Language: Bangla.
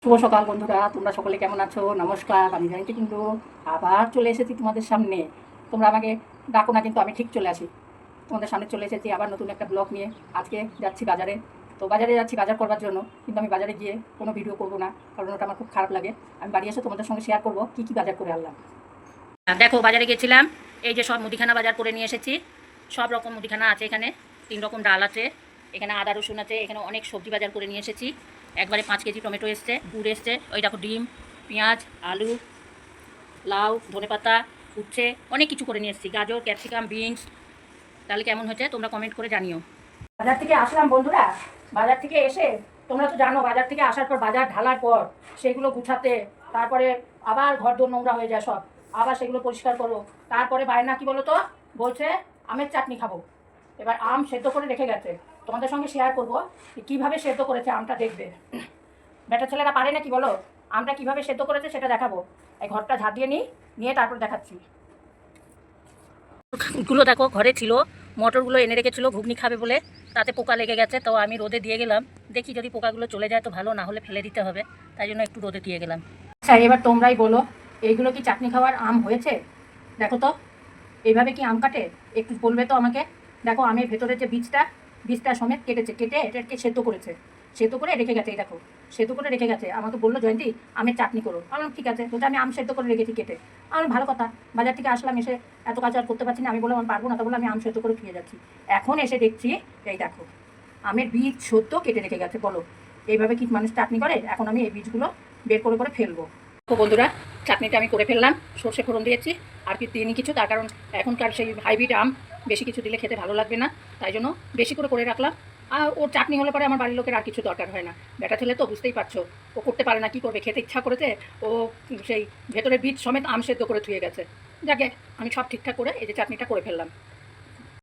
শুভ সকাল বন্ধুরা, তোমরা সকলে কেমন আছো? নমস্কার, আমি জানিতে কিন্তু আবার চলে এসেছি তোমাদের সামনে। তোমরা আমাকে ডাকো না, কিন্তু আমি ঠিক চলে আসি। তোমাদের সামনে চলে এসেছি আবার নতুন একটা ব্লগ নিয়ে। আজকে যাচ্ছি বাজারে। তো বাজারে যাচ্ছি বাজার করবার জন্য, কিন্তু আমি বাজারে গিয়ে কোনো ভিডিও করবো না, কারণ ওটা আমার খুব খারাপ লাগে। আমি বাড়ি এসে তোমাদের সঙ্গে শেয়ার করবো কী কী বাজার করে আনলাম। দেখো, বাজারে গেছিলাম, এই যে সব মুদিখানা বাজার করে নিয়ে এসেছি। সব রকম মুদিখানা আছে এখানে, 3 রকম ডাল আছে, এখানে আদা রসুন আছে, এখানে অনেক সবজি বাজার করে নিয়ে এসেছি। একবারে 5 কেজি টমেটো এসছে, গুড় এসছে, ওই দেখো ডিম, পেঁয়াজ, আলু, লাউ, ধনেপাতা, উচ্ছে, অনেক কিছু করে নিয়ে এসেছি, গাজর, ক্যাপসিকাম, বিনস। তাহলে কেমন হয়েছে তোমরা কমেন্ট করে জানিও। বাজার থেকে আসলাম বন্ধুরা। বাজার থেকে এসে তোমরা তো জানো, বাজার থেকে আসার পর বাজার ঢালার পর সেগুলো গুছাতে, তারপরে আবার ঘর দোর নোংরা হয়ে যায় সব, আবার সেগুলো পরিষ্কার করো। তারপরে বায়না কি বলো তো, বলছে আমের চাটনি খাবো। এবার আম সেদ্ধ করে রেখে গেছে, তোমাদের সঙ্গে শেয়ার করবো কীভাবে সেদ্ধ করেছে আমটা, দেখবে। বেটা ছেলেরা পারে না কি বলো, আমটা কীভাবে সেদ্ধ করেছে সেটা দেখাবো। এই ঘরটা ঝাঁট দিয়ে নিয়ে তারপর দেখাচ্ছি। গুলো দেখো, ঘরে ছিল, মটরগুলো এনে রেখেছিল ঘুগনি খাবে বলে, তাতে পোকা লেগে গেছে। তো আমি রোদে দিয়ে গেলাম, দেখি যদি পোকাগুলো চলে যায় তো ভালো, না হলে ফেলে দিতে হবে, তাই জন্য একটু রোদে দিয়ে গেলাম। আচ্ছা, এবার তোমরাই বলো, এইগুলো কি চাটনি খাওয়ার আম হয়েছে? দেখো তো, এইভাবে কি আম কাটে? একটু বলবে তো আমাকে। দেখো, আমের ভেতরে যে বীজটা সমেত কেটেছে, কেটে এটাকে সেদ্ধ করেছে, সেদ্ধ করে রেখে গেছে। এই দেখো, সেদ্ধ করে রেখে গেছে। আমাকে বললো জয়ন্তী আমের চাটনি করো। আমি ঠিক আছে, বলতে আমি আম সেদ্ধ করে রেখেছি কেটে। আমি ভালো কথা, বাজার থেকে আসলাম, এসে এত কাজ আর করতে পারছি না। আমি বললাম আমি পারবো না, তো বলে আমি আম সেদ্ধ করে খেয়ে যাচ্ছি। এখন এসে দেখছি, এই দেখো, আমের বীজ সদ্য কেটে রেখে গেছে। বলো, এইভাবে কি মানুষ চাটনি করে? এখন আমি এই বীজগুলো বের করে করে ফেলবো। তো বন্ধুরা, চাটনিটা আমি করে ফেললাম, সর্ষে ফোড়ন দিয়েছি, আর কি দিইনি কিছু, তার কারণ এখনকার সেই হাইব্রিড আম বেশি কিছু দিলে খেতে ভালো লাগবে না, তাই জন্য বেশি করে রাখলাম। আর ওর চাটনি হলে পরে আমার বাড়ির লোকের আর কিছু দরকার হয় না। বেটা ছেলে তো বুঝতেই পারছো, ও করতে পারে না, কি করবে, খেতে ইচ্ছা করেছে, ও সেই ভেতরের বীজ সমেত আম সেদ্ধ করে ধুয়ে গেছে। যাকে আমি সব ঠিকঠাক করে এই যে চাটনিটা করে ফেললাম।